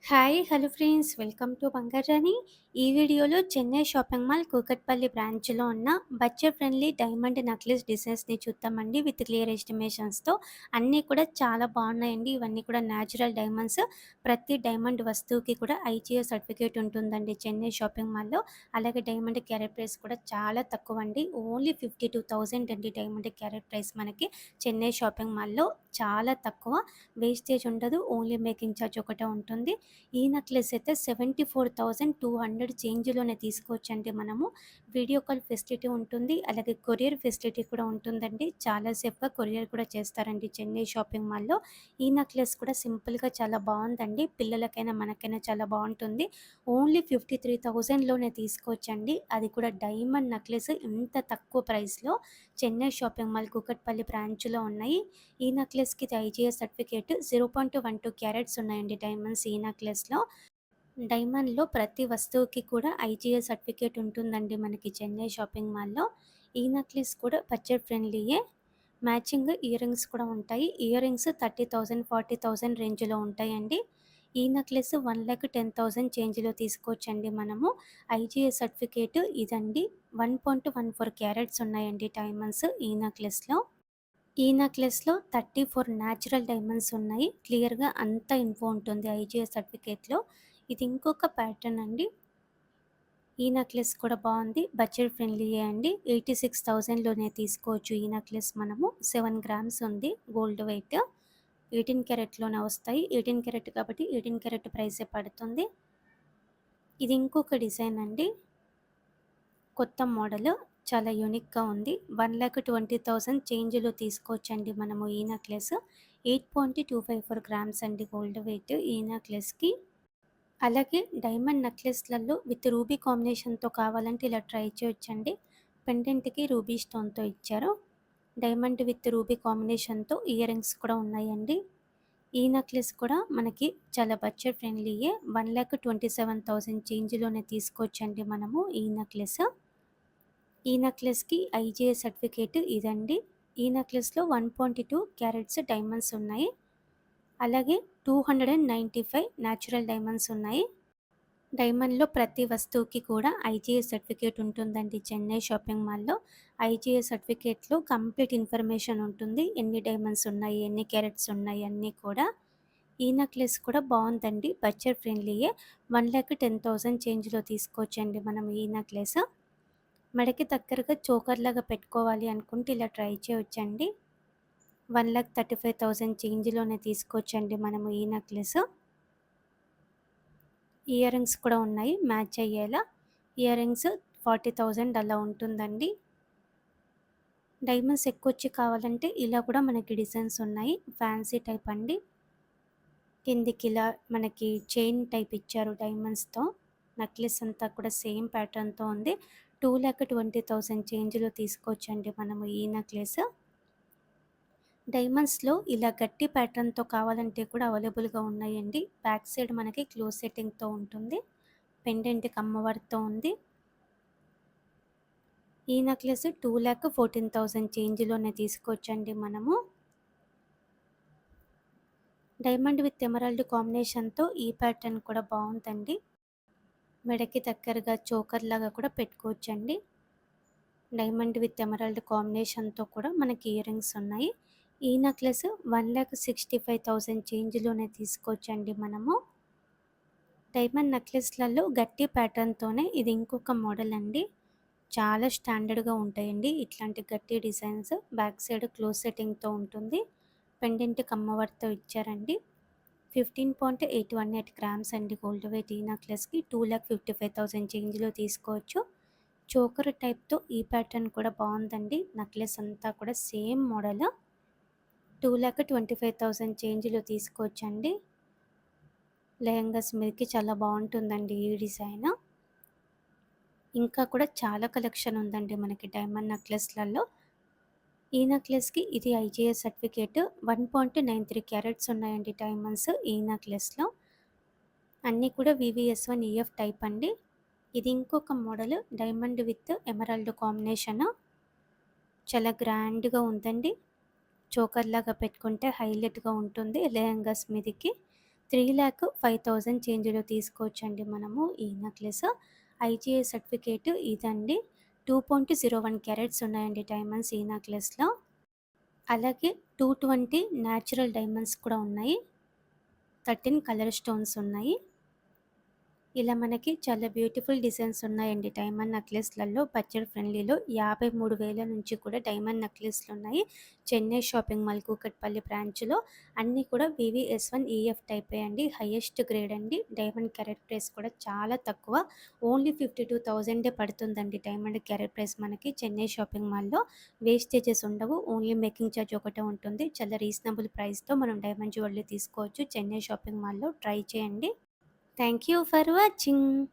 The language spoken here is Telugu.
Hi! Hello friends. Welcome to Bangarani. ఈ వీడియోలో చెన్నై షాపింగ్ మాల్ కూకట్పల్లి బ్రాంచ్‌లో ఉన్న బడ్జెట్ ఫ్రెండ్లీ డైమండ్ నెక్లెస్ డిజైన్స్‌ని చూద్దామండి విత్ క్లియర్ ఎస్టిమేషన్స్‌తో. అన్నీ కూడా చాలా బాగున్నాయండి. ఇవన్నీ కూడా న్యాచురల్ డైమండ్స్. ప్రతి డైమండ్ వస్తువుకి కూడా ఐజీఐ సర్టిఫికేట్ ఉంటుందండి చెన్నై షాపింగ్ మాల్‌లో. అలాగే డైమండ్ క్యారెట్ ప్రైస్ కూడా చాలా తక్కువండి. ఓన్లీ 52,000 అండి డైమండ్ క్యారెట్ ప్రైస్ మనకి చెన్నై షాపింగ్ మాల్‌లో చాలా తక్కువ. వేస్టేజ్ ఉండదు. ఓన్లీ మేకింగ్ ఛార్జ్ ఒకటే ఉంటుంది. ఈ నెక్లెస్ అయితే 74,200 చేంజ్‌లోనే తీసుకోవచ్చండి మనము. వీడియో కాల్ ఫెసిలిటీ ఉంటుంది. అలాగే కొరియర్ ఫెసిలిటీ కూడా ఉంటుందండి. చాలా సేఫ్‌గా కొరియర్ కూడా చేస్తారండి చెన్నై షాపింగ్ మాల్‌లో. ఈ నెక్లెస్ కూడా సింపుల్‌గా చాలా బావుందండి. పిల్లలకైనా, మనకైనా చాలా బావుంటుంది. ఓన్లీ 53,000లోనే తీసుకోవచ్చండి. అది కూడా డైమండ్ నెక్లెస్ ఇంత తక్కువ ప్రైస్‌లో చెన్నై షాపింగ్ మాల్ కూకట్పల్లి బ్రాంచ్‌లో ఉన్నాయి. ఈ నెక్లెస్‌కి ఐజీఐ సర్టిఫికేట్ 0.12 క్యారెట్స్ ఉన్నాయండి డైమండ్స్ ఈ నెక్లెస్‌లో. డైమండ్‌లో ప్రతి వస్తువుకి కూడా ఐజీఐ సర్టిఫికేట్ ఉంటుందండి మనకి చెన్నై షాపింగ్ మాల్‌లో. ఈ నెక్లెస్ కూడా బడ్జెట్ ఫ్రెండ్లీయే. మ్యాచింగ్ ఇయర్ రింగ్స్ కూడా ఉంటాయి. ఇయర్ రింగ్స్ 30,000, 40,000 రేంజ్‌లో ఉంటాయండి. ఈ నెక్లెస్ 1,10,000 చేంజ్‌లో తీసుకోవచ్చండి మనము. ఐజీఐ సర్టిఫికేట్ ఇదండి. 1.14 క్యారెట్స్ ఉన్నాయండి డైమండ్స్ ఈ నెక్లెస్‌లో. ఈ నెక్లెస్‌లో 34 న్యాచురల్ డైమండ్స్ ఉన్నాయి. క్లియర్‌గా అంతా ఇన్ఫో ఉంటుంది ఐజీఐ సర్టిఫికేట్‌లో. ఇది ఇంకొక ప్యాటర్న్ అండి. ఈ నెక్లెస్ కూడా బావుంది. బడ్జెట్ ఫ్రెండ్లీయే అండి. 86,000లోనే తీసుకోవచ్చు ఈ నెక్లెస్ మనము. 7 గ్రామ్స్ ఉంది గోల్డ్ వెయిట్. 18 క్యారెట్‌లోనే వస్తాయి. 18 క్యారెట్ కాబట్టి 18 క్యారెట్ ప్రైసే పడుతుంది. ఇది ఇంకొక డిజైన్ అండి. కొత్త మోడల్. చాలా యూనిక్‌గా ఉంది. 1,20,000 చేంజ్‌లో తీసుకోవచ్చండి మనము ఈ నెక్లెస్. 8.254 గ్రామ్స్ అండి గోల్డ్ వెయిట్ ఈ నెక్లెస్‌కి. అలాగే డైమండ్ నెక్లెస్‌లలో విత్ రూబీ కాంబినేషన్‌తో కావాలంటే ఇలా ట్రై చేయొచ్చండి. పెండెంట్‌కి రూబీ స్టోన్‌తో ఇచ్చారు. డైమండ్ విత్ రూబీ కాంబినేషన్‌తో ఇయర్ రింగ్స్ కూడా ఉన్నాయండి. ఈ నెక్లెస్ కూడా మనకి చాలా బడ్జెట్ ఫ్రెండ్లీయే. 1,27,000 చేంజ్‌లోనే తీసుకోవచ్చండి మనము ఈ నెక్లెస్. ఈ నెక్లెస్‌కి ఐజీఐ సర్టిఫికేట్ ఇదండి. ఈ నెక్లెస్‌లో 1.2 క్యారెట్స్ డైమండ్స్ ఉన్నాయి. అలాగే 295 న్యాచురల్ డైమండ్స్ ఉన్నాయి. డైమండ్‌లో ప్రతి వస్తువుకి కూడా ఐజీఐ సర్టిఫికేట్ ఉంటుందండి చెన్నై షాపింగ్ మాల్‌లో. ఐజీఐ సర్టిఫికేట్‌లో కంప్లీట్ ఇన్ఫర్మేషన్ ఉంటుంది. ఎన్ని డైమండ్స్ ఉన్నాయి, ఎన్ని క్యారెట్స్ ఉన్నాయి అన్నీ కూడా. ఈ నెక్లెస్ కూడా బావుందండి. బడ్జెట్ ఫ్రెండ్లీయే. 1,10,000 చేంజ్‌లో తీసుకోవచ్చండి మనం ఈ నెక్లెస్. మెడకి దగ్గరగా చోకర్‌లాగా పెట్టుకోవాలి అనుకుంటే ఇలా ట్రై చేయొచ్చండి. 1,35,000 చేంజ్‌లోనే తీసుకోవచ్చండి మనము ఈ నెక్లెస్. ఇయర్ రింగ్స్ కూడా ఉన్నాయి మ్యాచ్ అయ్యేలా. ఇయర్ రింగ్స్ 40,000 అలా ఉంటుందండి. డైమండ్స్ ఎక్కువొచ్చి కావాలంటే ఇలా కూడా మనకి డిజైన్స్ ఉన్నాయి. ఫ్యాన్సీ టైప్ అండి. కిందికిలా మనకి చైన్ టైప్ ఇచ్చారు డైమండ్స్‌తో. నెక్లెస్ అంతా కూడా సేమ్ ప్యాటర్న్‌తో ఉంది. 2,20,000 చేంజ్‌లో తీసుకోవచ్చండి మనము ఈ నెక్లెస్. డైమండ్స్‌లో ఇలా గట్టి ప్యాటర్న్‌తో కావాలంటే కూడా అవైలబుల్‌గా ఉన్నాయండి. బ్యాక్ సైడ్ మనకి క్లోజ్ సెట్టింగ్‌తో ఉంటుంది. పెండెంట్‌కి అమ్మవారితో ఉంది. ఈ నెక్లెస్ 2,14,000 చేంజ్‌లోనే తీసుకోవచ్చండి మనము. డైమండ్ విత్ ఎమరాల్డ్ కాంబినేషన్‌తో ఈ ప్యాటర్న్ కూడా బావుందండి. మెడకి దగ్గరగా చోకర్‌లాగా కూడా పెట్టుకోవచ్చండి. డైమండ్ విత్ ఎమరాల్డ్ కాంబినేషన్‌తో కూడా మనకి ఇయర్ రింగ్స్ ఉన్నాయి. ఈ నెక్లెస్ 1,65,000 చేంజ్‌లోనే తీసుకోవచ్చండి మనము. డైమండ్ నెక్లెస్‌లలో గట్టి ప్యాటర్న్‌తోనే ఇది ఇంకొక మోడల్ అండి. చాలా స్టాండర్డ్‌గా ఉంటాయండి ఇట్లాంటి గట్టి డిజైన్స్. బ్యాక్ సైడ్ క్లోజ్ సెట్టింగ్‌తో ఉంటుంది. పెండెంట్‌కి అమ్మవారితో ఇచ్చారండి. 15.818 గ్రామ్స్ అండి గోల్డ్ వెయిట్ ఈ నెక్లెస్‌కి. 2,55,000 చేంజ్‌లో తీసుకోవచ్చు. చోకర్ టైప్‌తో ఈ ప్యాటర్న్ కూడా బావుందండి. నెక్లెస్ అంతా కూడా సేమ్ మోడల్. 2,25,000 చేంజ్‌లో తీసుకోవచ్చండి. లెహంగాస్ మీదకి చాలా బావుంటుందండి ఈ డిజైన్. ఇంకా కూడా చాలా కలెక్షన్ ఉందండి మనకి డైమండ్ నెక్లెస్‌లలో. ఈ నెక్లెస్‌కి ఇది ఐజీఐ సర్టిఫికేట్ 1.93 క్యారెట్స్ ఉన్నాయండి డైమండ్స్ ఈ నెక్లెస్‌లో. అన్నీ కూడా వీవీఎస్1 ఈఎఫ్ టైప్ అండి. ఇది ఇంకొక model diamond with emerald combination. చాలా గ్రాండ్‌గా ఉందండి. చోకర్‌లాగా పెట్టుకుంటే హైలైట్‌గా ఉంటుంది లెహంగాస్ మీదకి. 3,05,000 చేంజ్‌లో తీసుకోవచ్చండి మనము ఈ నెక్లెస్. ఐజీఐ సర్టిఫికేట్ ఇదండి. 2.01 క్యారెట్స్ ఉన్నాయండి డైమండ్స్ ఈ నెక్లెస్‌లో. అలాగే 220 న్యాచురల్ డైమండ్స్ కూడా ఉన్నాయి. 13 కలర్ స్టోన్స్ ఉన్నాయి. ఇలా మనకి చాలా బ్యూటిఫుల్ డిజైన్స్ ఉన్నాయండి డైమండ్ నెక్లెస్‌లలో బడ్జెట్ ఫ్రెండ్లీలో. 53,000 నుంచి కూడా డైమండ్ నెక్లెస్‌లున్నాయి. చెన్నై షాపింగ్ మాల్ కూకట్పల్లి బ్రాంచ్‌లో. అన్నీ కూడా వీవీఎస్1 ఈఎఫ్ టైపే అండి. హైయెస్ట్ గ్రేడ్ అండి. డైమండ్ క్యారెట్ ప్రైస్ కూడా చాలా తక్కువ. ఓన్లీ 52,000 పడుతుందండి డైమండ్ క్యారెట్ ప్రైస్ మనకి చెన్నై షాపింగ్ మాల్‌లో. వేస్టేజెస్ ఉండవు. ఓన్లీ మేకింగ్ ఛార్జ్ ఒకటే ఉంటుంది. చాలా రీజనబుల్ ప్రైస్‌తో మనం డైమండ్ జ్యువెలరీ తీసుకోవచ్చు చెన్నై షాపింగ్ మాల్‌లో. ట్రై చేయండి. Thank you for watching.